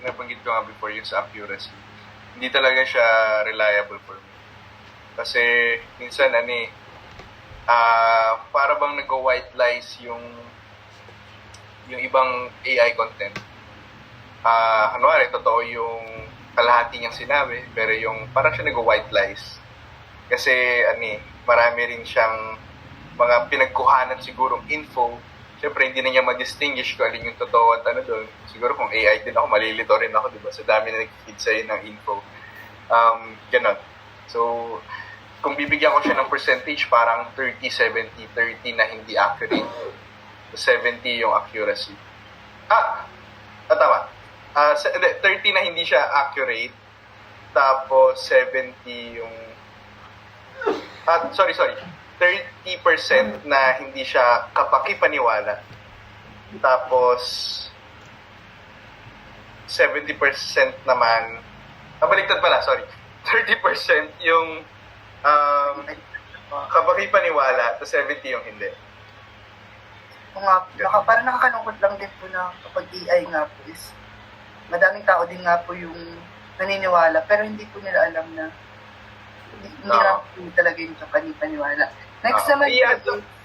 nabanggit ko nga before yung sa accuracy. Hindi talaga siya reliable for me. Kasi minsan para bang nag-white lies yung ibang AI content. Kunwari, totoo yung kalahati niyang sinabi, pero yung parang siya nag-white lies. Kasi marami rin siyang mga pinagkuhanan sigurong info. Siyempre, hindi na niya ma-distinguish kung alin yung totoo at ano doon. Siguro kung AI din ako, malilito rin ako, diba? Sa dami na nag-feed sa'yo ng info. Ganon. So, kung bibigyan ko siya ng percentage, parang 30-70, 30 na hindi accurate. 70 yung accuracy. Tama. 30 na hindi siya accurate. Tapos 70 yung... sorry. 30% na hindi siya kapaki-paniwala. Tapos 70% naman... Baliktad pala, sorry. 30% yung kapaki-paniwala, tapos 70 yung hindi. Parang nakakalungkot lang din po na kapag AI nga po is madaming tao din nga po yung naniniwala pero hindi po nila alam na hindi lang po talaga yung paniwala. Next naman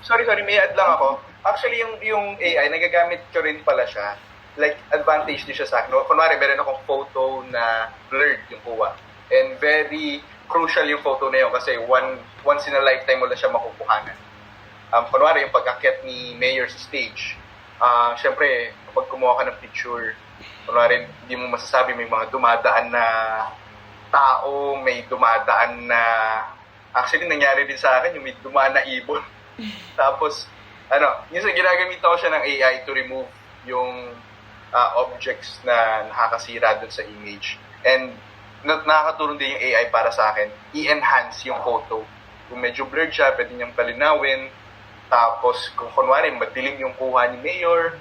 sorry, may add lang ako. Actually, yung AI, nagagamit ko rin pala siya. Like, advantage din siya sa akin. Kunwari, meron akong photo na blurred yung kuha. And very crucial yung photo na yun kasi once in a lifetime mo lang siya makukuhanan. Kunwari, yung pag-akyat ni Mayor sa stage, syempre, kapag kumuha ka ng picture, kunwari, hindi mo masasabi may mga dumadaan na tao, may dumadaan na... Actually, nangyari din sa akin, yung may dumaan na ibon. Tapos, minsan ginagamit ako siya ng AI to remove yung objects na nakakasira dun sa image. And nakakatulong din yung AI para sa akin, i-enhance yung photo. Kung medyo blurred siya, pwede niyang palinawin. Tapos, kung kunwari, madilim yung kuha ni Mayor,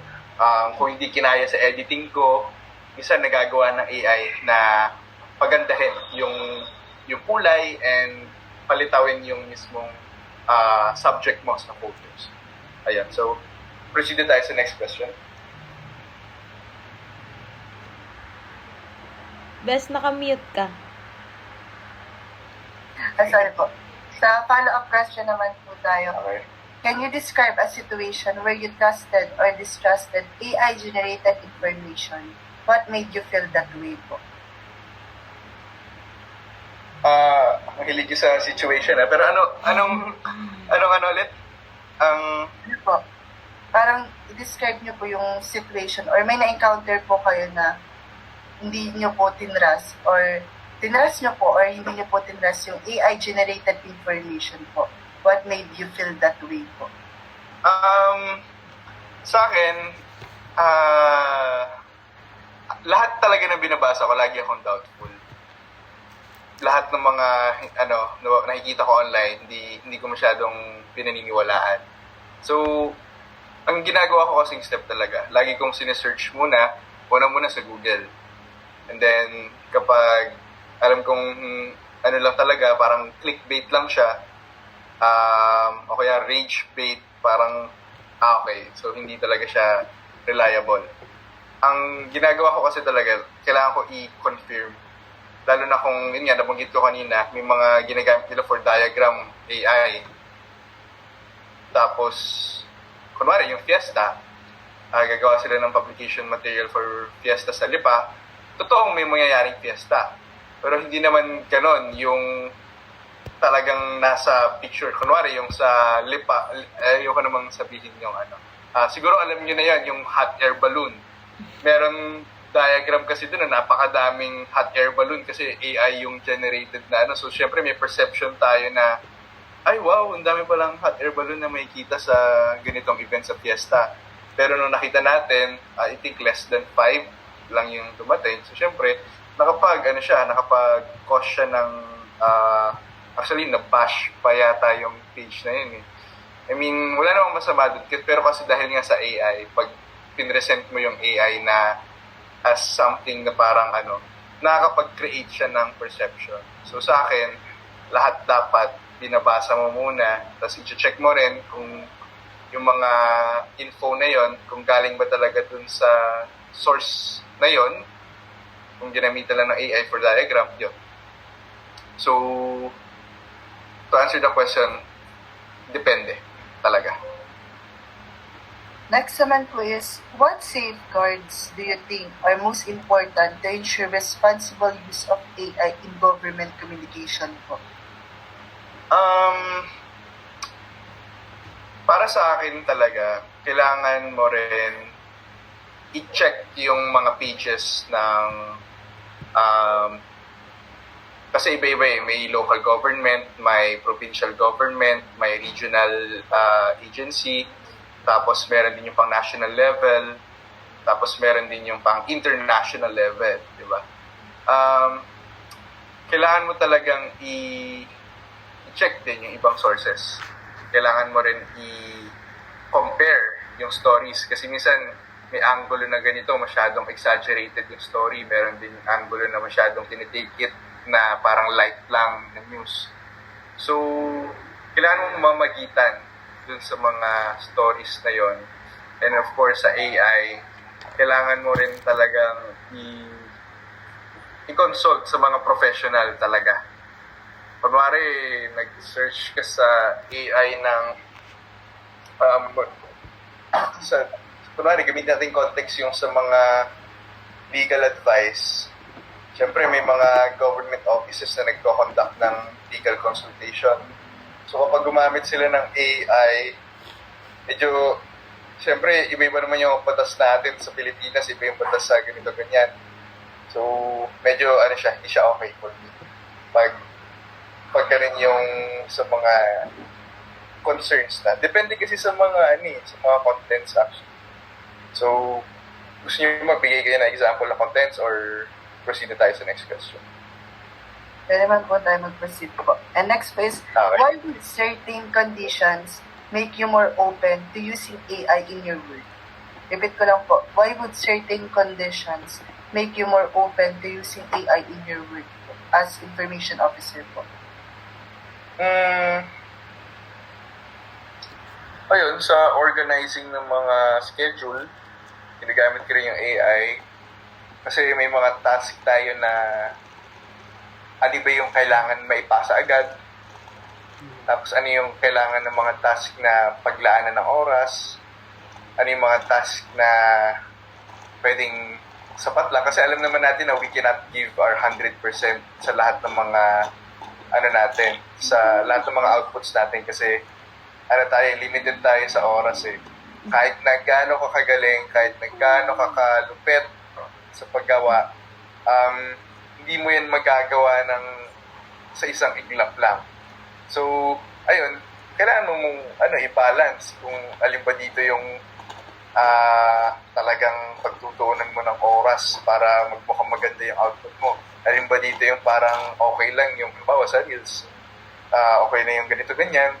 kung hindi kinaya sa editing ko, minsan nagagawa ng AI na pagandahin yung kulay and palitawin yung mismong subject mo sa photos. Ayan, so, proceed tayo sa next question. Best, naka-mute ka. Sorry po. Sa follow-up question naman po tayo. Okay. Can you describe a situation where you trusted or distrusted AI-generated information? What made you feel that way po? Mahilig yung sa situation pero anong ulit? Ano po? Parang i-describe niyo po yung situation or may na-encounter po kayo na hindi niyo po tinrust or tinrust niyo po or hindi niyo po tinrust yung AI-generated information po. What made you feel that way po? Sa akin, lahat talaga ng binabasa ko, lagi akong doubtful. Lahat ng mga nakikita ko online, hindi ko masyadong pinaniniwalaan. So, ang ginagawa ko kasing step talaga, lagi kong sinesearch muna sa Google. And then, kapag alam kong lang talaga, parang clickbait lang siya, o kaya rage bait, parang, okay, so hindi talaga siya reliable. Ang ginagawa ko kasi talaga, kailangan ko i-confirm. Lalo na kung, yun nga, nabanggit ko kanina, may mga ginagamit nila for diagram AI. Tapos, kunwari, yung Fiesta, gagawa sila ng publication material for Fiesta sa Lipa. Totoong may mangyayaring Fiesta. Pero hindi naman ganon yung talagang nasa picture. Kunwari, yung sa Lipa, ayoko namang sabihin yung siguro alam nyo na yan, yung hot air balloon. Meron diagram kasi doon na napakadaming hot air balloon kasi AI yung generated na So, syempre may perception tayo na, ay wow, ang dami palang hot air balloon na makikita sa ganitong event sa Fiesta. Pero nung nakita natin, I think less than 5 lang yung dumating. So, syempre, nakapag-cause siya ng, actually, na-bash pa yata yung page na yun eh. I mean, wala namang masama doon. Pero kasi dahil nga sa AI, pag pinresent mo yung AI na as something na parang nakakapag-create siya ng perception. So, sa akin, lahat dapat binabasa mo muna, tapos i-check mo rin kung yung mga info na yon kung galing ba talaga dun sa source na yon Kung ginamitan lang ng AI for diagram, yun. So, to answer the question, depende talaga. Next naman po is, what safeguards do you think are most important to ensure responsible use of AI in government communication po? Para sa akin talaga, kailangan mo rin i-check yung mga pages ng kasi iba-iba may local government, may provincial government, may regional agency, tapos meron din yung pang national level, tapos meron din yung pang international level, di ba? Kailangan mo talagang i-check din yung ibang sources. Kailangan mo rin i-compare yung stories kasi minsan may angulo na ganito, masyadong exaggerated yung story, meron din angulo na masyadong tinitake it na parang light lang ng news. So, kailangan mong mamagitan dun sa mga stories na yon. And of course, sa AI, kailangan mo rin talagang i-consult sa mga professional talaga. Kunwari, nag-search ka sa AI ng kunwari, gamitin natin context yung sa mga legal advice. Siyempre, may mga government offices na nagko-conduct ng legal consultation. So, kapag gumamit sila ng AI, medyo, siyempre, iba-iba naman yung batas natin sa Pilipinas, iba yung batas sa ganito, ganyan. So, medyo, hindi siya okay for me. Pag ganun yung sa mga concerns na. Depende kasi sa mga, sa mga contents actually. So, gusto niyo magbigay kayo ng example ng contents or proceed na tayo sa next question? Pwede man po tayo mag-proceed po. And next po is, Okay. why would certain conditions make you more open to using AI in your work? Repeat ko lang po, why would certain conditions make you more open to using AI in your work po, as information officer po? Ayun, sa organizing ng mga schedule, ginagamit ko rin yung AI. Kasi may mga task tayo na ano ba yung kailangan maipasa agad. Tapos ano yung kailangan ng mga task na paglaanan ng oras. Ano yung mga task na pwedeng sapat lang. Kasi alam naman natin na we cannot give our 100% sa lahat ng mga natin, sa lahat ng mga outputs natin kasi limited tayo sa oras eh. Kahit na gaano ka kagaling, kahit na gaano ka kalupet sa paggawa, hindi mo yan magagawa sa isang iglap lang. So, ayun, kailangan mo i-balance kung alin ba dito yung talagang pagtutuunan mo ng oras para magmukhang maganda yung output mo. Alin ba dito yung parang okay lang yung halimbawa sa Reels, okay na yung ganito ganyan.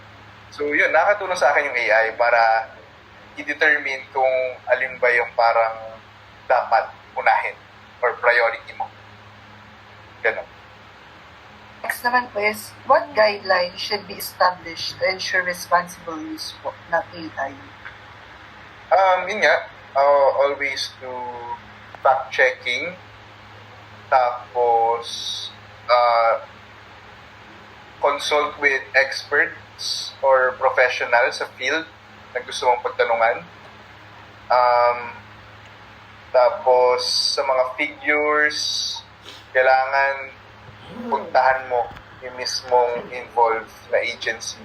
So yun, nakakatulong sa akin yung AI para i-determine kung alin ba yung parang dapat unahin or priority mo. Ganun. Next naman po is, what guidelines should be established to ensure responsible use po ng AI? Yun nga, always do fact-checking, tapos consult with experts or professionals sa field na gusto mong pagtanungan. Tapos sa mga figures, kailangan puntahan mo yung mismong involved na agency.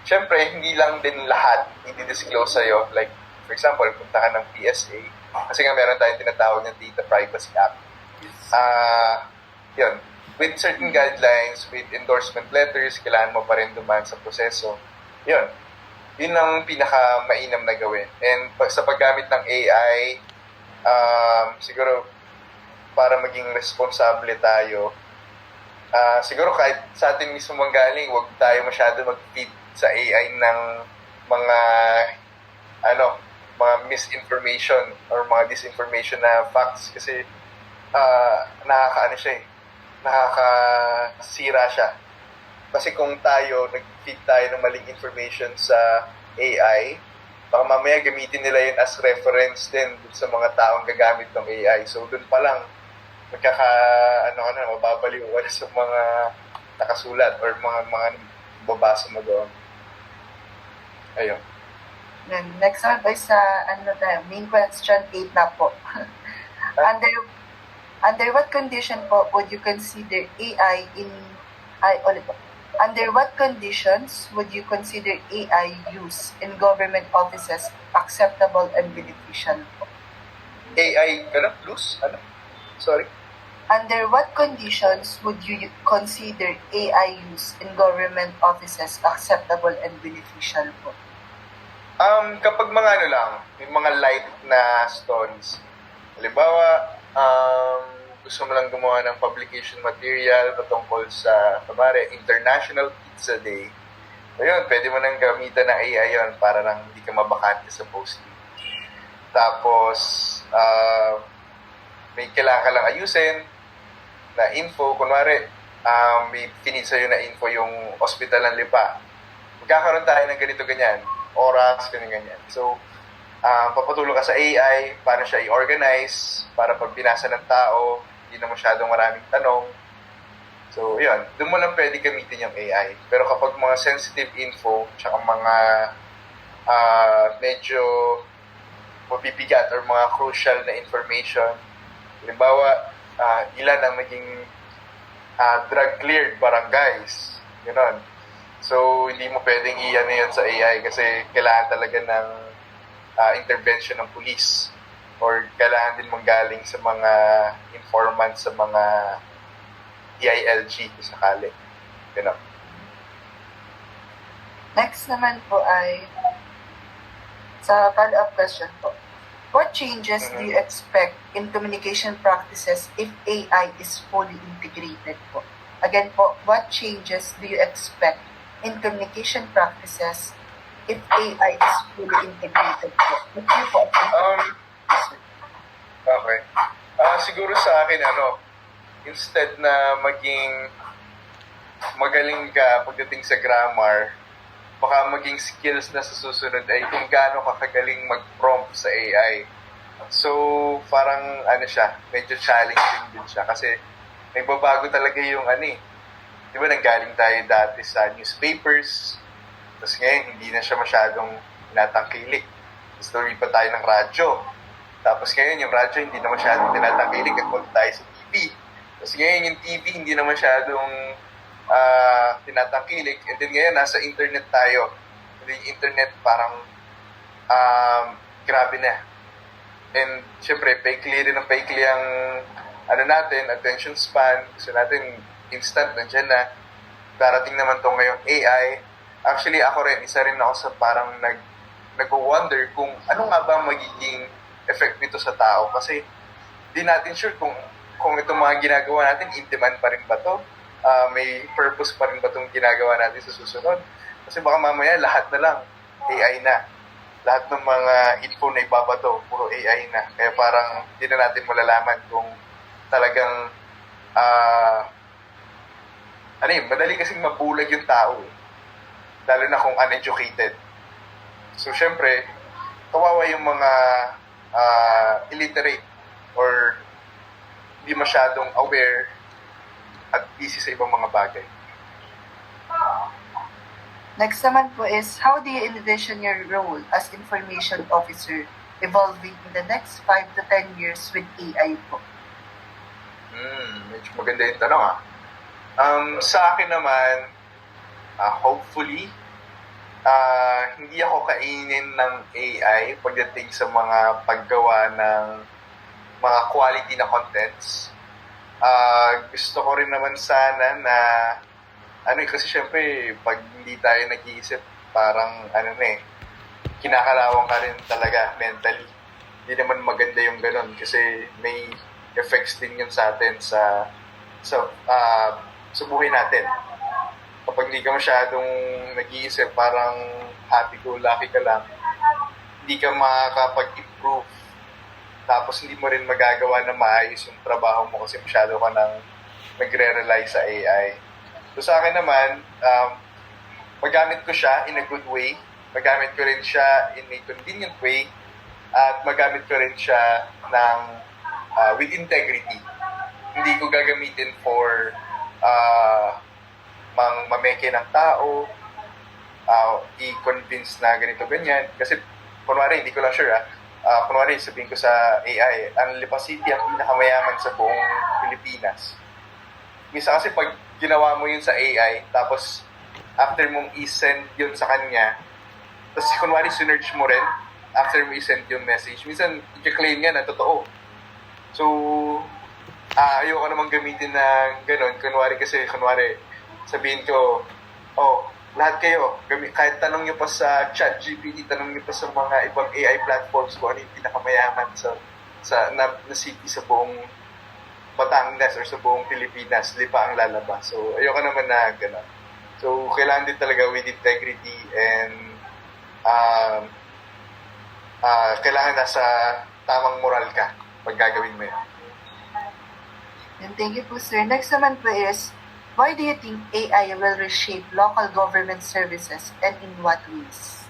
Siyempre, hindi lang din lahat i-disclose sa'yo. Like, for example, punta ka ng PSA. Kasi nga meron tayong tinatawag ng Data Privacy Act. Yun. With certain guidelines, with endorsement letters, kailangan mo pa rin dumaan sa proseso. Yun. Yun ang pinaka-mainam na gawin. And sa paggamit ng AI, siguro, para maging responsable tayo, siguro kahit sa atin mismo manggaling, huwag tayo masyado mag-feed sa AI ng mga mga misinformation or mga disinformation na facts kasi nakakasira siya. Kasi kung nag-feed tayo ng maling information sa AI, baka mamaya gamitin nila yun as reference din dun sa mga taong gagamit ng AI. So dun pa lang, mababaliw ka na sa mga nakasulat or mga babasa mo doon. Ayun. Then, next one is main question 8 na po. Under what condition po would you consider AI Under what conditions would you consider AI use in government offices acceptable and beneficial po? AI, plus? Sorry? Under what conditions would you consider AI use in government offices acceptable and beneficial po? Kapag mga yung mga light na stories. Halimbawa, gusto mo lang gumawa ng publication material patungkol sa, International Pizza Day. Ayun, pwede mo nang gamitan ng AI yun para lang hindi ka mabakante sa posting. Tapos, may kailangan ka lang ayusin na info. May pinid sa'yo na info yung Hospital ng Lipa. Magkakaroon tayo ng ganito, ganyan. Oras, ganyan. So, papatulong ka sa AI, paano siya i-organize, para pag binasa ng tao, hindi na masyadong maraming tanong. So, yun. Doon mo lang pwede gamitin yung AI. Pero kapag mga sensitive info, tsaka mga medyo mabibigat or mga crucial na information, halimbawa, ilan ang naging drug-cleared barangays. Ganon. So, hindi mo pwedeng iyan yun sa AI kasi kailangan talaga ng intervention ng police or kailangan din manggaling sa mga informants sa mga DILG kung sakali. Ganon. Next naman po ay sa follow-up question po. What changes do you expect in communication practices if AI is fully integrated po? Again po, what changes do you expect in communication practices if AI is fully integrated po? Okay. Siguro sa akin, instead na maging magaling ka pagdating sa grammar, baka maging skills na sa susunod ay kung gaano ka kagaling mag-prompt sa AI. So, parang medyo challenging din siya kasi nagbabago talaga yung di ba nanggaling tayo dati sa newspapers, tapos ngayon hindi na siya masyadong tinatangkilik. Tapos lumipat tayo ng radyo. Tapos ngayon yung radyo hindi na masyadong tinatangkilik at punta tayo sa TV. Tapos ngayon yung TV hindi na masyadong tinatangkilik. And then ngayon nasa internet tayo. And then yung internet parang grabe na. And syempre, paikli rin ang paikli ang attention span. Gusto natin instant, nandiyan na. Darating naman to ngayong AI. Actually, ako rin, isa rin ako sa parang nag-wonder kung ano nga ba magiging effect nito sa tao. Kasi di natin sure kung itong mga ginagawa natin, in demand pa rin ba to? May purpose pa rin ba itong ginagawa natin sa susunod? Kasi baka mamaya lahat na lang AI na. Lahat ng mga info na ibabato, puro AI na. Kaya parang hindi na natin malalaman kung talagang madali kasing mabulag yung tao. Lalo na kung uneducated. So, syempre, kawawa yung mga illiterate or hindi masyadong aware at busy sa ibang mga bagay. Next naman po is, how do you envision your role as information officer evolving in the next 5 to 10 years with AI po? Medyo maganda yung tanong sa akin naman, hopefully, hindi ako kainin ng AI pagdating sa mga paggawa ng mga quality na contents. Gusto ko rin naman sana na kasi syempre pag hindi tayo nag-iisip parang kinakalawang ka rin talaga mentally. Hindi naman maganda yung ganun kasi may effects din yun sa atin sa buhay natin. Kapag hindi ka masyadong nag-iisip, parang happy-go-lucky ka lang, hindi ka makakapag-improve. Tapos hindi mo rin magagawa na maayos yung trabaho mo kasi masyado ka nang nagre-rely sa AI. So sa akin naman, magamit ko siya in a good way magamit ko rin siya in a convenient way at magamit ko rin siya ng with integrity. Hindi ko gagamitin for mameke ng tao, i-convince na ganito ganyan. Kasi, kunwari, hindi ko lang sure kunwari, sabihin ko sa AI, ang Lipa City ang pinakamayaman sa buong Pilipinas. Misa kasi pag ginawa mo yun sa AI, tapos after mong i-send yun sa kanya, tapos kunwari sinerge mo rin, after mo i-send yung message, minsan i-claim niya na totoo. So, ayoko namang gamitin ng ganun. Kunwari, sabihin ko, lahat kayo, kahit tanong nyo pa sa ChatGPT, tanong nyo pa sa mga ibang AI platforms kung ano yung pinakamayaman na city sa buong Batangas or sa buong Pilipinas, Lipa ang lalabas. So, ayoko naman na gano'n. So, kailangan din talaga with integrity and kailangan nasa tamang moral ka pag gagawin mo yun. And thank you po, sir. Next naman po is, why do you think AI will reshape local government services and in what ways?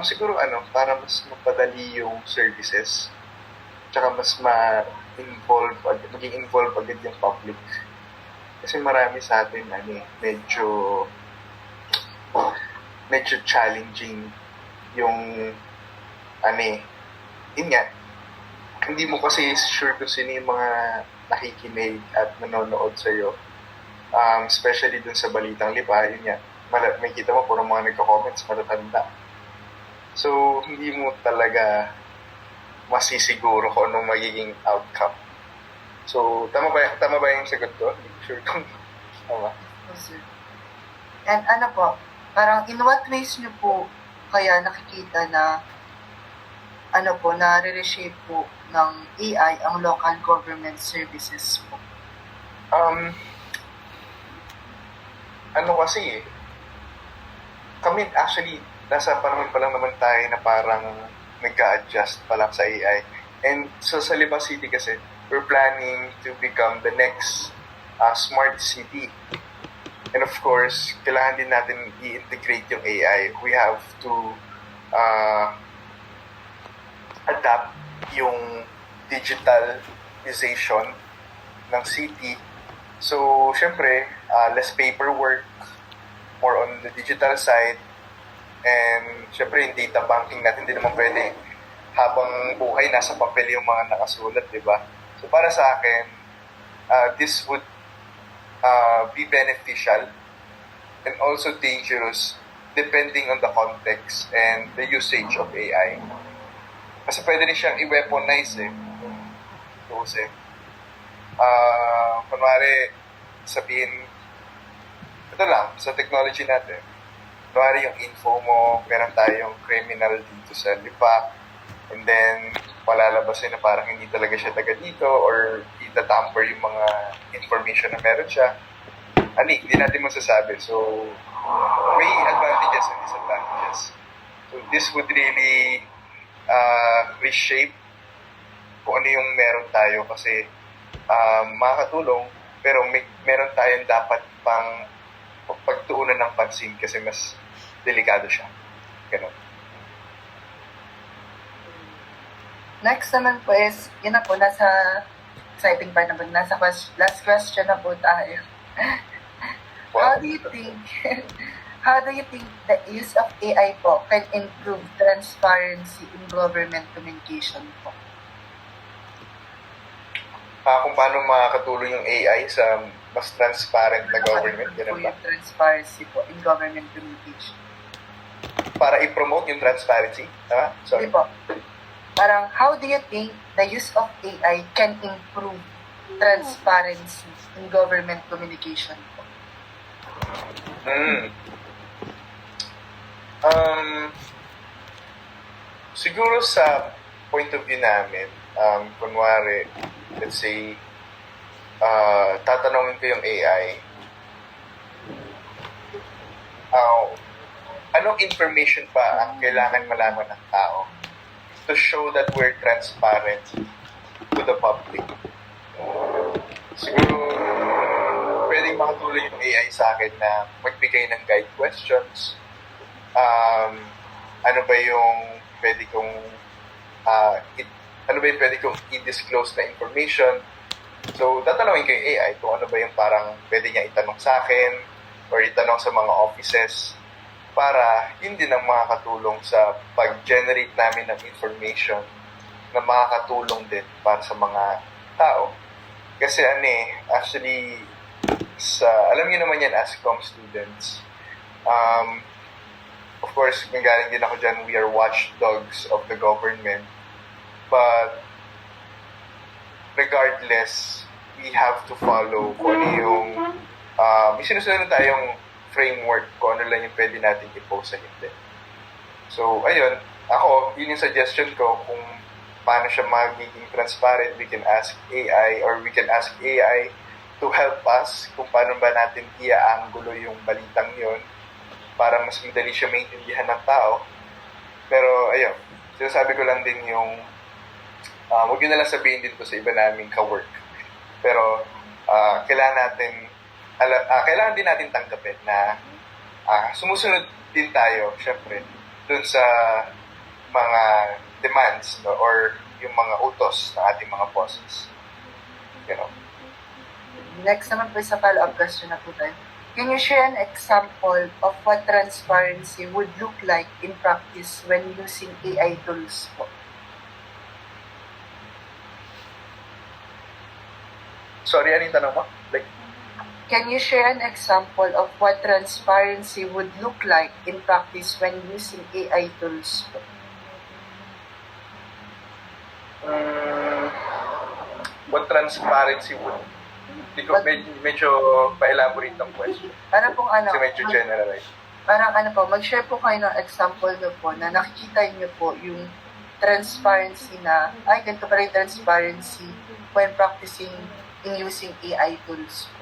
Siguro para mas mapadali yung services, tsaka mas maging involved agad yung public. Kasi marami sa atin, medyo challenging yung, yun nga, hindi mo kasi sure kung sino yung mga nakikinig at nanonood sa'yo. Especially dun sa Balitang Lipa, yun nga, may kita mo, puro mga nagko-comments, matatanda. So, hindi mo talaga masisiguro kung anong magiging outcome. So, tama ba yung sagot ko? Hindi ko sure kung tama. Yes, sir. And parang in what ways nyo po kaya nakikita na na-reshape po ng AI ang local government services po? Kami actually, nasa panahon pa lang naman tayo na parang nag-a-adjust pa lang sa AI. And so sa Lipa City kasi, we're planning to become the next smart city. And of course, kailangan din natin i-integrate yung AI. We have to adapt yung digitalization ng city. So, syempre, less paperwork, more on the digital side, and syempre, yung data banking natin, hindi naman pwede habang buhay nasa papel yung mga nakasulat, di ba? So, para sa akin, this would be beneficial and also dangerous depending on the context and the usage of AI. Kasi pwede rin siyang i-weaponize Kasi, kunwari, sabihin, ito lang, sa technology natin, kunwari yung info mo, meron tayong criminal dito sa Lipa, and then, palalabasin na parang hindi talaga siya taga dito, or itatamper yung mga information na meron siya. Hindi natin masasabi. So, may advantages and disadvantages. So, this would really reshape kung ano yung meron tayo kasi makakatulong, pero meron tayong dapat pang pagtuunan ng pansin kasi mas delikado siya. Ganun. Next naman po is, yun na po, nasa exciting part na po, last question na po tayo. How do you think the use of AI po can improve transparency in government communication po? Kung paano makakatulong yung AI sa mas transparent na government, ganun ba? Yung transparency po in government communication. Para i-promote yung transparency? Tama? Sorry. Hindi po. Parang, how do you think the use of AI can improve transparency in government communication po? Siguro sa point of view namin, kunwari, let's say, tatanungin ko yung AI, anong information pa ang kailangan malaman ng tao to show that we're transparent to the public? Siguro, pwedeng makatulong yung AI sa akin na magbigay ng guide questions ano ba yung pwede kong ano ba yung pwede kong i-disclose na information. So, tatanungin ko yung AI kung ano ba yung parang pwede niya itanong sa akin or itanong sa mga offices para yun din ang makakatulong sa pag-generate namin ng information na makakatulong din para sa mga tao. Kasi actually, alam niyo naman yan as com students, of course, nanggaling din ako dyan, we are watchdogs of the government. But, regardless, we have to follow kung ano yung, may sinusunod na tayong framework kung ano lang yung pwede natin i-post sa hindi. So, ayun, yun yung suggestion ko kung paano siya magiging transparent. We can ask AI or we can ask AI to help us kung paano ba natin i-aangulo yung balitang yun para mas madali siya maintindihan ng tao. Pero, ayun, sinasabi ko lang din yung huwag yun na lang sabihin din to sa iba naming ka-work. Pero, kailangan din natin tanggapin na sumusunod din tayo, syempre, dun sa mga demands, no, or yung mga utos ng ating mga bosses. Next naman po sa follow-up question na po tayo. Can you share an example of what transparency would look like in practice when using AI tools po? Sorry, ano yung tanong mo? Can you share an example of what transparency would look like in practice when using AI tools? What transparency would... Medyo pa-elaborate ng question. Para pong Kasi medyo generalize. Parang mag-share po kayo ng example nyo po na nakikita nyo po yung transparency na, ganito pa rin transparency when practicing in using AI tools po.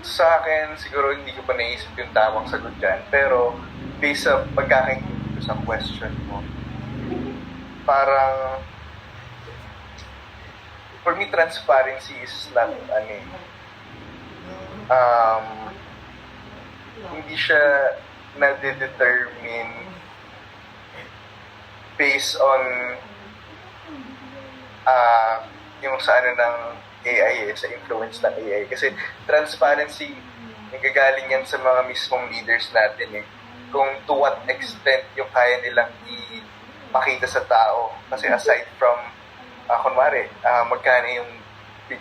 Sa akin, siguro hindi ko pa naisip yung tamang sagot dyan. Pero, based sa pagkakaintindi ko sa question mo, parang, for me, transparency is not, hindi siya na-determine based on yung sa ng AI, sa influence ng AI. Kasi transparency, nagagaling yan sa mga mismong leaders natin kung to what extent yung kaya nilang ipakita sa tao. Kasi aside from, magkano yung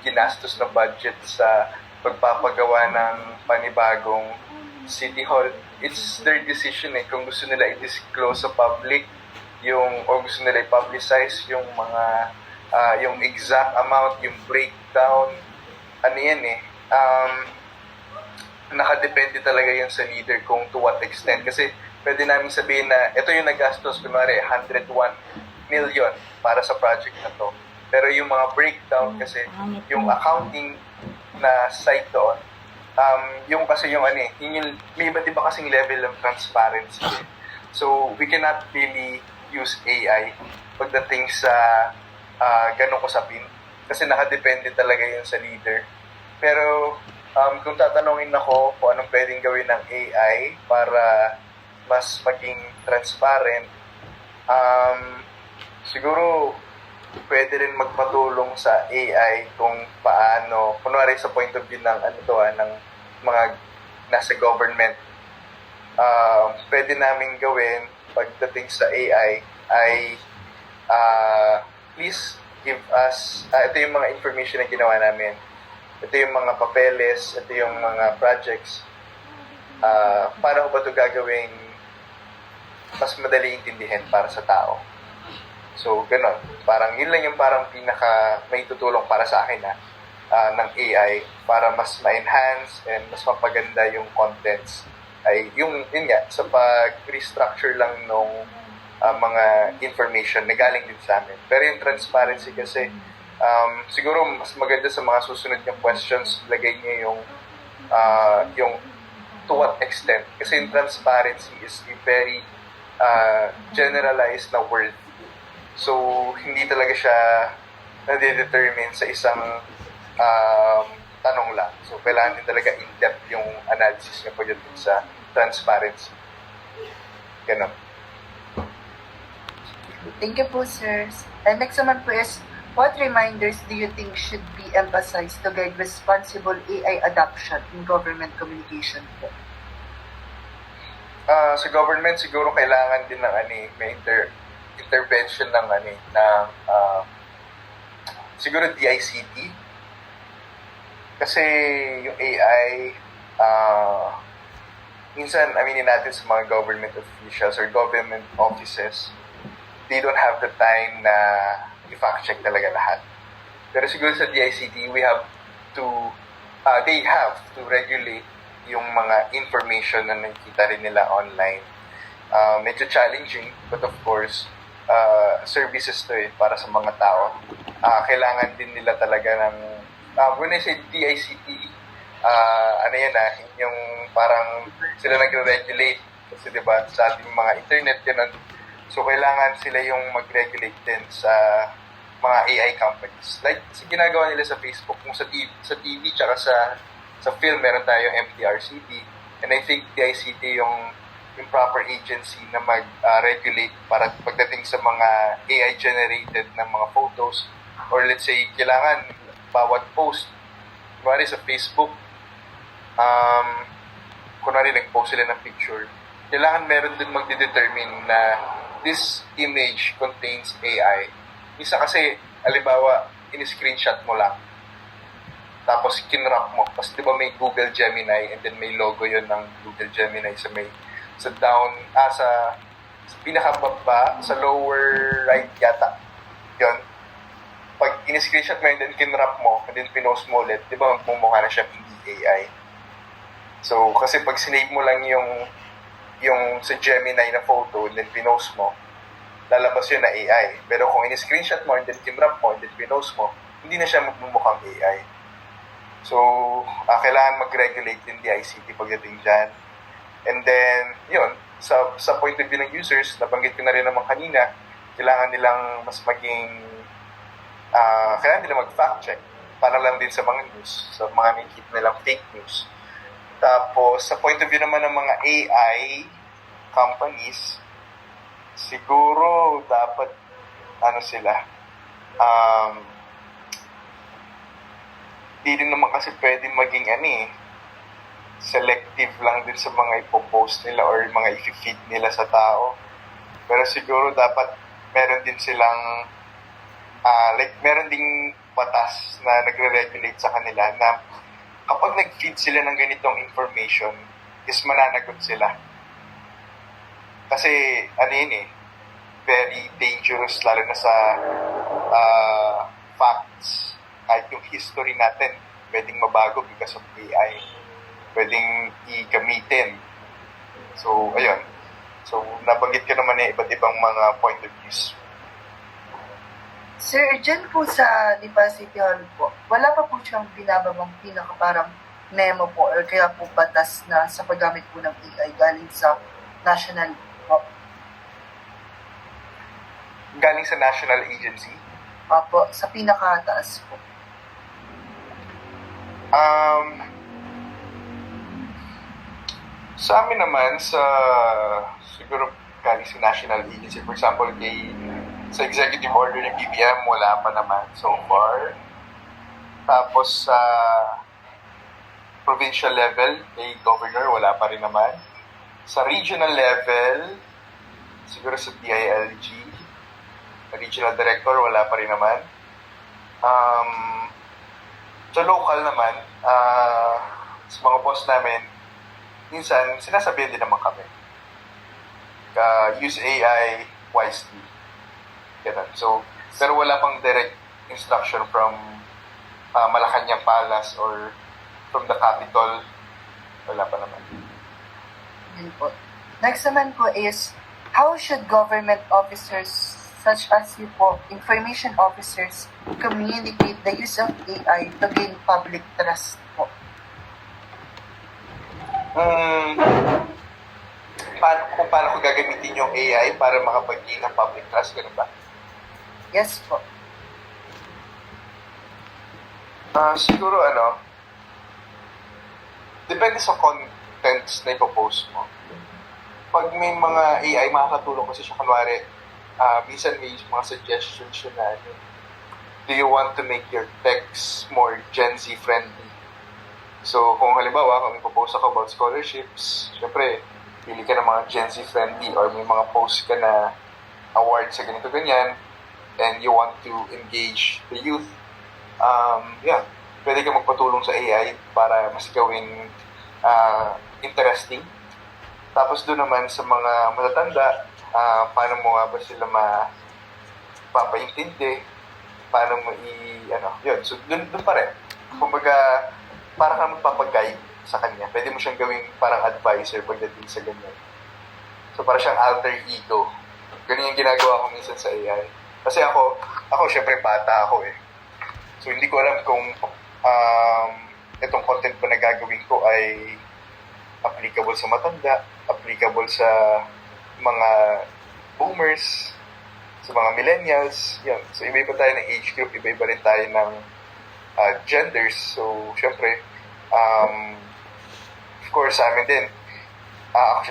ginastos na budget sa pagpapagawa ng panibagong City Hall, it's their decision kung gusto nila i-disclose sa public o gusto nila i-publicize yung mga yung exact amount, yung breakdown, nakadepende talaga yan sa leader kung to what extent. Kasi pwede namin sabihin na ito yung nagastos, kunwari 101 million para sa project na to. Pero yung mga breakdown kasi, yung accounting na side doon, yung may iba't iba kasing level of transparency. So, we cannot really use AI pagdating sa ganong usapin kasi nakadepende talaga yun sa leader. Pero kung tatanungin ako kung anong pwedeng gawin ng AI para mas maging transparent, siguro pwede rin magpatulong sa AI kung paano, kunwari sa point of view ng ng mga nasa government, pwede namin gawin pagdating sa AI ay please give us, ito yung mga information na ginawa namin. Ito yung mga papeles, ito yung mga projects. Paano ko ba ito gagawing mas madali intindihin para sa tao? So, ganun. Parang yun lang yung parang may tutulong para sa akin ng AI para mas ma-enhance and mas mapaganda yung contents. Ay, yun nga, sa pag-restructure lang nung mga information na galing din sa amin. Pero yung transparency kasi, siguro mas maganda sa mga susunod yung questions, lagay niyo yung to what extent. Kasi yung transparency is a very generalized na word. So, hindi talaga siya nade-determine sa isang tanong lang. So, kailangan din talaga in-depth yung analysis niya pagdating sa transparency. Ganon. Thank you po, sir. And next naman po is, what reminders do you think should be emphasized to guide responsible AI adoption in government communication po? Sa government, siguro kailangan din ng may intervention ng siguro DICT. Kasi yung AI, minsan, aminin natin sa mga government officials or government offices, they don't have the time na i-fact check talaga lahat. Pero siguro sa DICT, they have to regulate yung mga information na nakikita rin nila online. Medyo challenging, but of course, services to para sa mga tao. Kailangan din nila talaga ng, when I say DICT, yung parang sila nagre-regulate. Kasi diba, sa ating mga internet, ganun. So, kailangan sila yung mag-regulate din sa mga AI companies. Like, ginagawa nila sa Facebook, kung sa TV tsaka sa film, meron tayong MTRCB. And I think DICT yung proper agency na mag-regulate para pagdating sa mga AI-generated na mga photos. Or let's say, kailangan bawat post, kunwari sa Facebook, kunwari nag-post sila ng picture, kailangan meron din magdedetermine na this image contains AI. Isa kasi, halimbawa, in-screenshot mo lang. Tapos, kinrap mo. Tapos, di ba may Google Gemini and then may logo yon ng Google Gemini sa pinakababa, sa lower right yata. Yun. Pag in-screenshot mo and then kinrap mo and then pinost mo ulit, di ba magmumukha na siya hindi AI. So, kasi pag sinave mo lang yung sa Gemini na photo and then pinost mo, lalabas yun na AI. Pero kung in-screenshot mo and then kinrap mo and then pinost mo, hindi na siya magmumukhang AI. So, kailangan mag-regulate din the ICT pagdating dyan. And then, yun, sa point of view ng users, nabanggit ko na rin naman kanina, kailangan nilang mas maging, kailangan nilang mag-fact check para lang din sa mga news, sa mga nakikita nilang fake news. Tapos, sa point of view naman ng mga AI companies, siguro dapat, di din naman kasi pwedeng maging selective lang din sa mga ipopost nila or mga i-feed nila sa tao. Pero siguro dapat meron din silang meron ding batas na nagre-regulate sa kanila na kapag nag-feed sila ng ganitong information is mananagot sila. Kasi very dangerous lalo na sa facts. Kahit yung history natin, pwedeng mabago because of AI. Pwedeng i-gamitin. So, ayun. So, nabanggit ko naman iba't ibang mga point of views. Sir, dyan po sa Lipa City Hall po, wala pa po siyang binababang parang memo po or kaya po batas na sa paggamit po ng AI galing sa national po. Galing sa national agency? Opo, sa pinakataas po. Sa amin naman, siguro galing sa national agency, for example, sa executive order ng BBM, wala pa naman so far. Tapos sa provincial level, kay governor, wala pa rin naman. Sa regional level, siguro sa DILG, regional director, wala pa rin naman. Sa local naman, sa mga boss namin, minsan, sinasabihan din naman kami. Use AI wisely. Ganun. So, pero wala pang direct instruction from Malacanang Palace or from the capital. Wala pa naman. Yun po. Next naman po is, how should government officers such as you po, information officers, communicate the use of AI to gain public trust po? Paano ko gagamitin yung AI para makapag-gain ng public trust? Ganun ba? Yes po. Siguro depende sa contents na ipopost mo. Pag may mga AI, makakatulong kasi siya. Kunwari, minsan may mga suggestions siya na, do you want to make your text more Gen Z friendly? So, kung halimbawa, kung ipopost ako about scholarships, syempre, pili ka ng mga Gen Z friendly or may mga post ka na award sa ganito ganyan and you want to engage the youth, pwede ka magpatulong sa AI para mas gawing interesting. Tapos doon naman sa mga matatanda, paano mo nga ba sila mapapaintindi, paano mo yun. So doon pa rin. Kumbaga, para ka magpapag-guide sa kanya. Pwede mo siyang gawing parang advisor pagdating sa ganyan. So para siyang alter ego. Ganyan yung ginagawa ko minsan sa AI. Kasi ako syempre bata ako eh. So hindi ko alam kung itong content ba na gagawin ko ay applicable sa matanda, applicable sa mga boomers, sa mga millennials. Yan. So iba-iba tayo ng age group, iba-iba rin tayo ng genders. So syempre, of course sa amin din,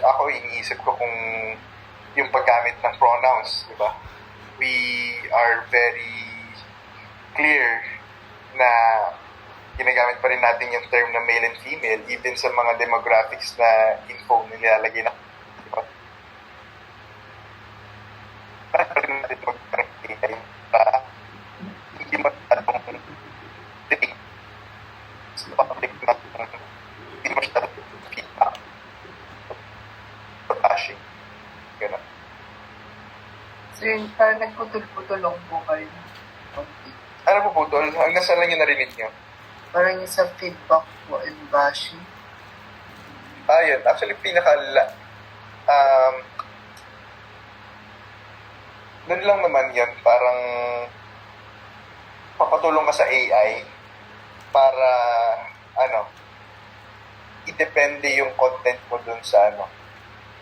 ako iniisip ko kung yung paggamit ng pronouns, di ba? We are very clear na ginagamit pa rin natin yung term na male and female even sa mga demographics na info na nilalagay na. Diba? Para rin natin mag-AI para hindi masyadong dating sa public na hindi masyadong feedback or bashing. Ganun. Sir, parang nagputol-putulong po kayo. Okay. Ano po putol? Hanggang saan lang yung narinig nyo? Parang yung sa feedback po and bashing. Yun. Actually, doon lang naman yan. Parang papatulong ka sa AI para, idepende yung content mo doon sa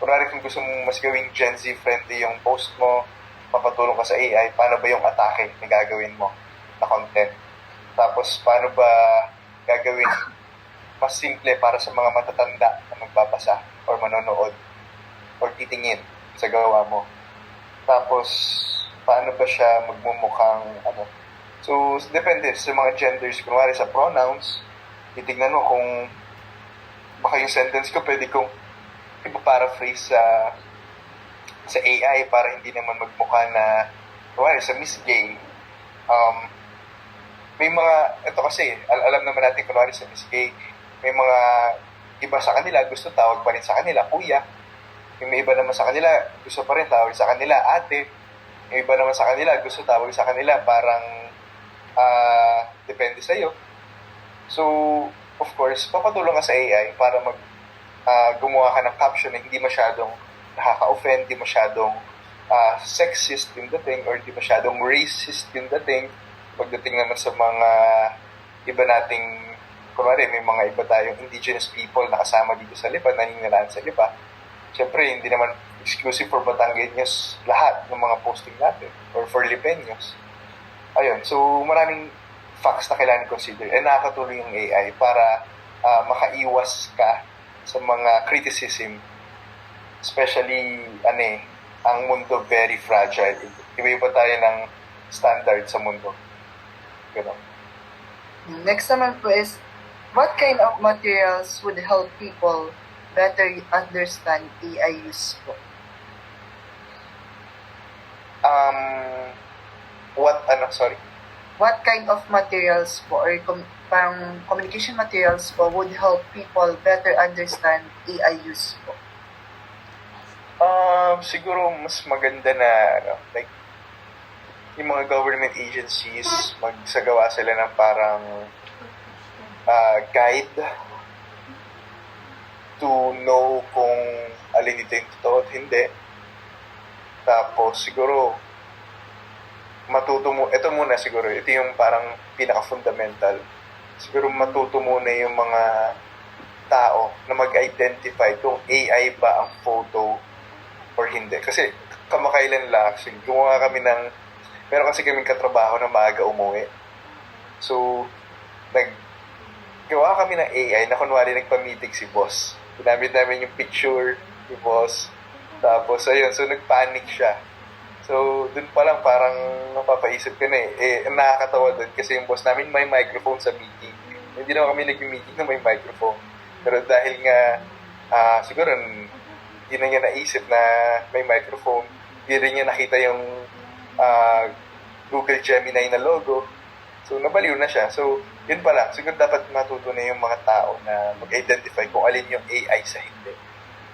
Kunwari kung gusto mong mas gawing Gen Z friendly yung post mo, papatulong ka sa AI, paano ba yung atake na gagawin mo na content? Tapos, paano ba gagawin mas simple para sa mga matatanda na magbabasa or manonood or titingin sa gawa mo? Tapos, paano ba siya magmumukhang So, depende sa mga genders. Kunwari sa pronouns, titignan mo kung baka yung sentence ko pwede kong ipa-paraphrase sa AI para hindi naman magmukha na kunwari sa Miss Gay. May mga, ito kasi, alam naman natin kunwari sa Miss Gay, may mga iba sa kanila, gusto tawag pa rin sa kanila, kuya. May iba naman sa kanila, gusto pa rin tawag sa kanila, ate. May iba naman sa kanila, gusto tawag sa kanila, parang depende sa'yo. So, of course, papatulong ka sa AI para gumawa ka ng caption na hindi masyadong nakaka-offend, hindi masyadong sexist yung dating, or hindi masyadong racist yung dating. Pagdating naman sa mga iba nating, kunwari may mga iba tayong indigenous people na kasama dito sa Lipa, naninilalaan sa Lipa. Siyempre, hindi naman exclusive for Batangueños lahat ng mga posting natin, or for Lipeños. Ayun, so maraming facts na kailangan consider, and nakakatulong yung AI para makaiwas ka sa mga criticism, especially ang mundo very fragile. Iba-iba tayo ng standard sa mundo. Ganun. Next naman po is, what kind of materials would help people better understand AI use po? What kind of materials po or parang communication materials po would help people better understand AI use po? Siguro mas maganda na like yung mga government agencies magsagawa sila ng parang guide to know kung alin ito yung totoo at hindi. Tapos siguro ito muna siguro, ito yung parang pinaka-fundamental. Siguro matuto muna yung mga tao na mag-identify kung AI ba ang photo or hindi. Kasi kamakailan lang, gumawa kami meron kasi kaming katrabaho na maaga umuwi. So, gawa kami ng AI na kunwari nagpa-meeting si boss. Ginamit namin yung picture ni boss. Tapos, ayun, so nagpanic siya. So, dun pa lang parang napapaisip ka na ang nakakatawa dun kasi yung boss namin may microphone sa meeting. Hindi naman kami nag-meeting na may microphone. Pero dahil nga, siguro, hindi na niya naisip na may microphone, hindi rin niya nakita yung Google Gemini na logo. So, nabaliw na siya. So, yun pala. Siguro dapat matuto na yung mga tao na mag-identify kung alin yung AI sa hindi.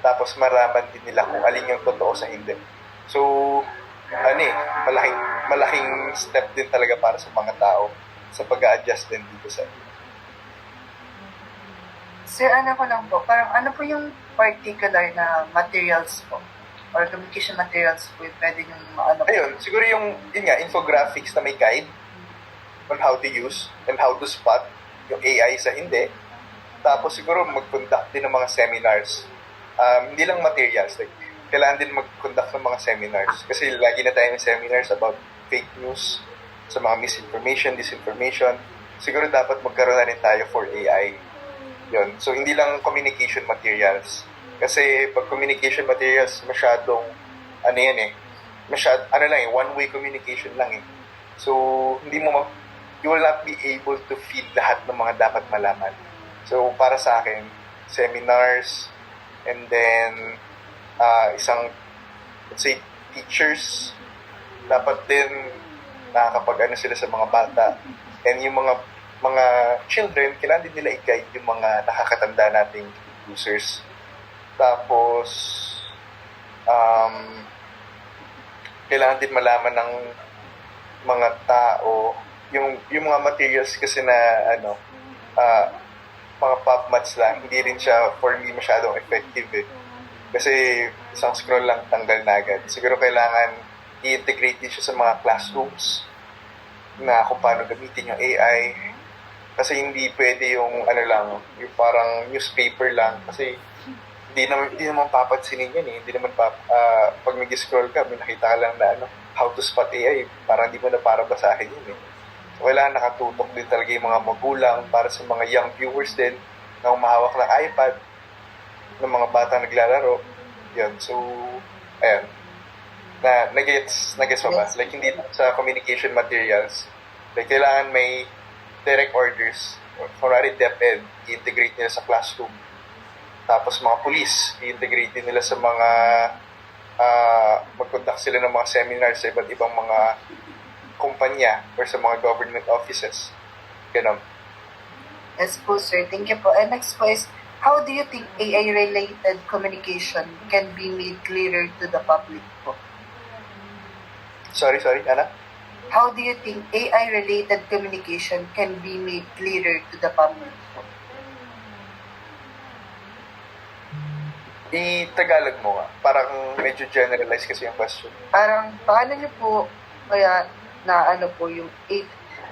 Tapos maraman din nila kung alin yung totoo sa hindi. So, malaking step din talaga para sa mga tao sa pag-a-adjust din dito sa Sir, ano ko lang po, parang ano po yung particular na materials po? Or communication materials po yung pwede yung maano po? Ayun, siguro yun nga, infographics na may guide on how to use and how to spot yung AI sa hindi. Tapos siguro mag-conduct din ng mga seminars. Hindi lang materials, like, kailangan din mag-conduct ng mga seminars. Kasi lagi na tayo ng seminars about fake news, sa mga misinformation, disinformation. Siguro dapat magkaroon na rin tayo for AI. Yun. So, hindi lang communication materials. Kasi pag communication materials, masyadong, one-way communication lang eh. So, you will not be able to feed lahat ng mga dapat malaman. So, para sa akin, seminars, and then, let's say, teachers, dapat din nakakapag-ano sila sa mga bata. And yung mga children, kailangan din nila i-guide yung mga nakakatanda nating users. Tapos, kailangan din malaman ng mga tao yung mga materials kasi na mga PubMats lang, hindi rin siya for me masyadong effective eh. Kasi isang scroll lang tanggal na agad. Siguro kailangan i-integrate din siya sa mga classrooms na kung paano gamitin yung AI. Kasi hindi pwede yung yung parang newspaper lang kasi hindi naman papansinin yan eh. Hindi naman pag nag-scroll ka, may nakita ka lang na how to spot AI, parang hindi mo na para basahin yun eh. So, kailangan nakatutok din talaga yung mga magulang para sa mga young viewers din na umahawak ng iPad ng mga bata naglalaro. Yan. So, ayan. Nag-gets mo ba? Like, hindi sa communication materials. Like, kailangan may direct orders. Kunwari, DepEd, i-integrate nila sa classroom. Tapos, mga police, i-integrate din nila sa mga mag-conduct sila ng mga seminars sa iba't ibang mga kumpanya or sa mga government offices. Ganun. Yes po, sir. Thank you po. And next po is, how do you think AI-related communication can be made clearer to the public po? Sorry, Ana? How do you think AI-related communication can be made clearer to the public po? I-Tagalog mo nga. Parang medyo generalized kasi yung question. Parang, paano niyo po, kaya na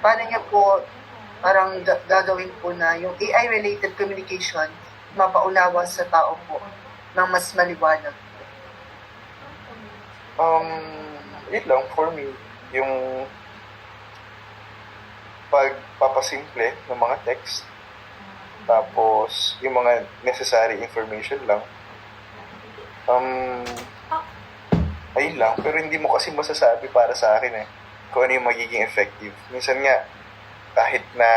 paano niyo po parang gagawin po na yung AI-related communication mapaunawa sa tao po ng mas maliwanag? Yun lang for me. Yung pagpapasimple ng mga text, tapos yung mga necessary information lang. Ayun lang. Pero hindi mo kasi masasabi para sa akin eh kung ano yung magiging effective. Minsan nga, kahit na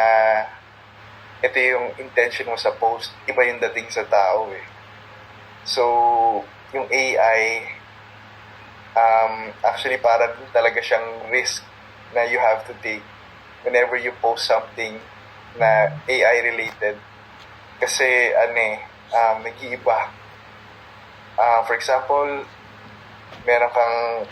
ito yung intention mo sa post, iba yung dating sa tao eh. So, yung AI, actually parang talaga siyang risk na you have to take whenever you post something na AI-related. Kasi, nag-iiba. For example, meron kang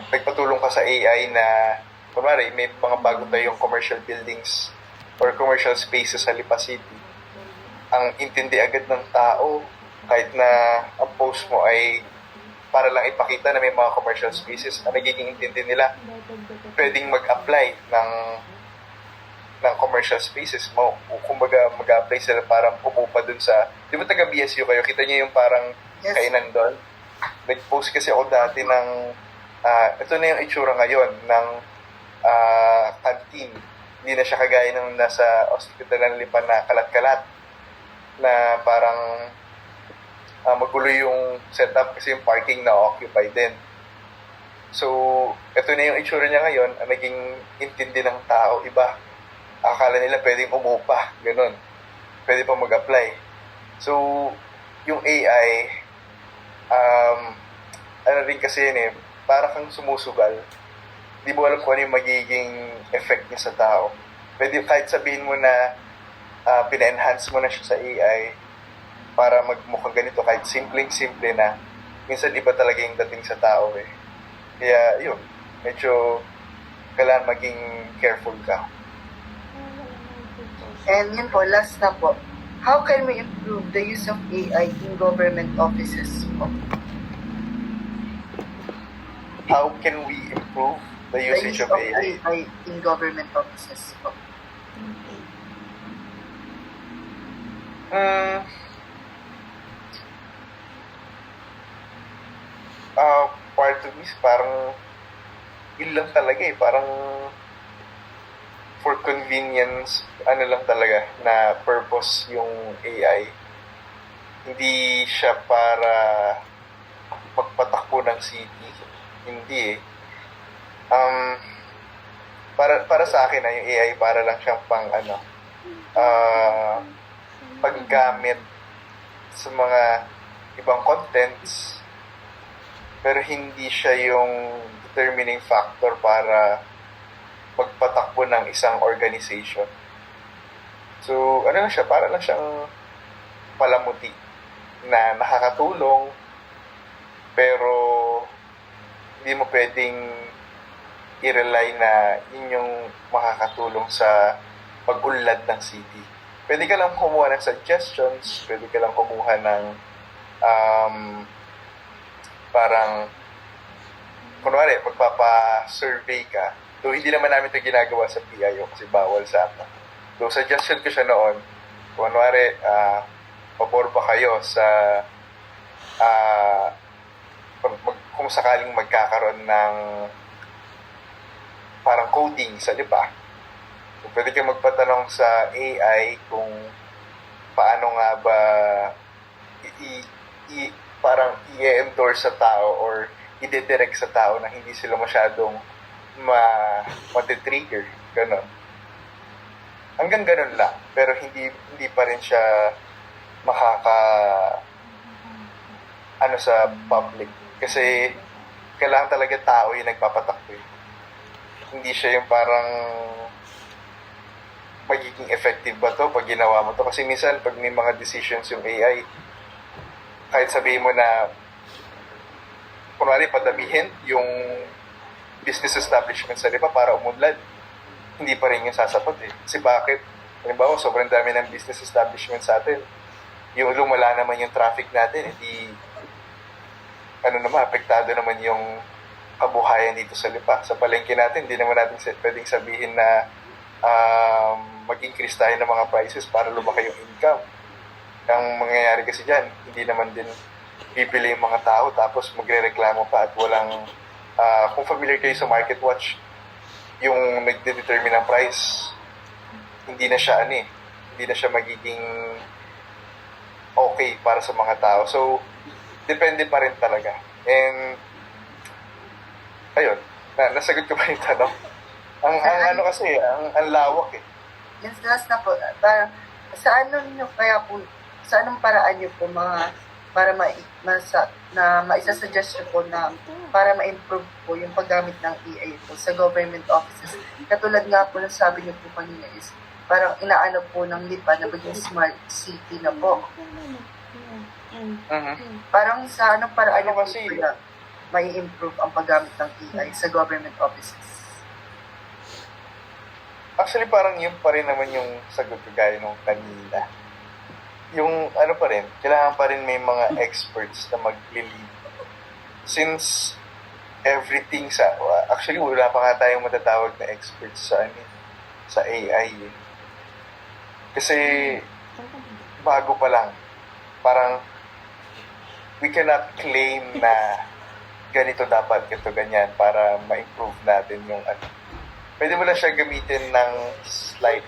nagpatulong ka sa AI na kunwari, may mga bago tayong commercial buildings or commercial spaces sa Lipa City. Ang intindi agad ng tao, kahit na ang post mo ay para lang ipakita na may mga commercial spaces, ang nagiging intindi nila, pwedeng mag-apply ng commercial spaces mo. Kumbaga, mag-apply sila parang pupupa dun sa, di ba taga BSU kayo? Kita niyo yung parang kainan doon? Nag-post kasi ako dati ng, ito na yung itsura ngayon ng canteen Hindi na siya kagaya nung nasa hospital ng Lipan na kalat-kalat na parang magulo yung setup kasi yung parking na occupied din. So, ito na yung itsura niya ngayon, ang naging intindi ng tao, iba. Akala nila pwedeng umupa, ganun. Pwede pa mag-apply. So, yung AI, ano rin kasi yun para kang sumusugal. Di mo alam kung ano yung magiging effect niya sa tao. Pwede kahit sabihin mo na pina-enhance mo na siya sa AI para magmukhang ganito, kahit simpleng-simple na, minsan iba talaga yung dating sa tao Kaya yun, medyo kailangan maging careful ka. And yun po, last na po. How can we improve the use of AI in government offices po? How can we improve the usage of AI? In government offices po? Part of this, parang yun lang talaga parang for convenience, ano lang talaga, na purpose yung AI. Hindi siya para magpatakbo ng city. Hindi para sa akin yung AI para lang siyang pang paggamit sa mga ibang contents, pero hindi siya yung determining factor para magpatakbo ng isang organization. So, ano lang siya, para lang siyang palamuti na nakakatulong, pero hindi mo pwedeng i-rely na yun yung makakatulong sa pag-unlad ng city. Pwede ka lang kumuha ng suggestions, pwede ka lang kumuha ng parang kunwari, magpapa-survey ka. So, hindi naman namin ito ginagawa sa PIO kasi bawal sa atin. So, suggestion ko siya noon, kunwari, pabor ba kayo sa kung sakaling magkakaroon ng parang coding sa lipa. So, pwede kayo magpatanong sa AI kung paano nga ba parang i-endorse sa tao or i-direct sa tao na hindi sila masyadong matitrigger. Ganon. Hanggang ganon lang. Pero hindi pa rin siya sa public. Kasi kailangan talaga tao yung nagpapatakbo. Hindi siya yung parang magiging effective ba to pag ginawa mo to. Kasi minsan pag may mga decisions yung AI, kahit sabihin mo na kunwari padamihin yung business establishment sa lipa para umunlad, hindi pa rin yung sasapat Kasi bakit? Halimbawa, sobrang dami ng business establishment sa atin. Yung lumala naman yung traffic natin, apektado naman yung kabuhayan dito sa lipa. Sa palengke natin, hindi naman natin pwedeng sabihin na mag-increase tayo ng mga prices para lumaki yung income. Ang mangyayari kasi dyan, hindi naman din bibili yung mga tao tapos magre-reklamo pa at walang kung familiar kayo sa Market Watch, yung nagde-determine ng price, hindi na siya hindi na siya magiging okay para sa mga tao. So, depende pa rin talaga. And ayun, nasagot ko pa yung tanong. Ang lawak Yes, last na po. Sa anong paraan niyo po para maisasuggest niyo po na para ma-improve po yung paggamit ng AI po sa government offices. Katulad nga po ng sabi niyo po kanina is parang inaano po ng lipa na maging smart city na po. Parang sa anong paraan niyo po kaya mai-improve ang paggamit ng AI sa government offices? Actually, parang yun pa rin naman yung sagot ko gaya nung kanina. Yung pa rin, kailangan pa rin may mga experts na mag-lead. Since everything actually wala pa nga tayong matatawag na experts sa AI. Kasi bago pa lang. Parang we cannot claim na ganito dapat, ganito ganyan para ma-improve natin yung pwede mo lang siya gamitin ng slight.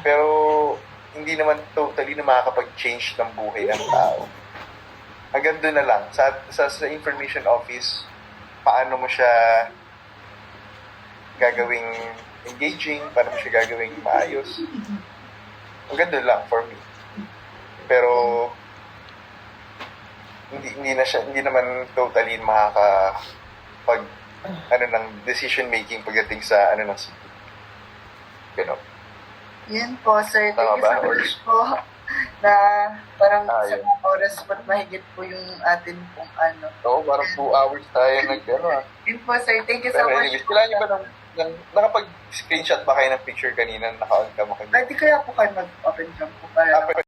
Pero, hindi naman totally na makakapag-change ng buhay ng tao. Hanggang doon na lang. Sa information office, paano mo siya gagawing engaging, paano mo siya gagawing maayos. Hanggang doon lang for me. Pero, hindi naman totally makakapag ng decision making pagdating sa ng city. Ganun. Yan po, sir. Thank Tama you ba? so much po na parang sa Yun. mga oras po mahigit po yung atin pong ano. Oo, parang 2 hours tayo Yun po, sir. Thank you so Pero much. anyways, kailangan nyo ba nakapag-screenshot ba kayo ng picture kanina? Naka-on cam ako? Pwede kaya po kayo mag-open cam po para Ah,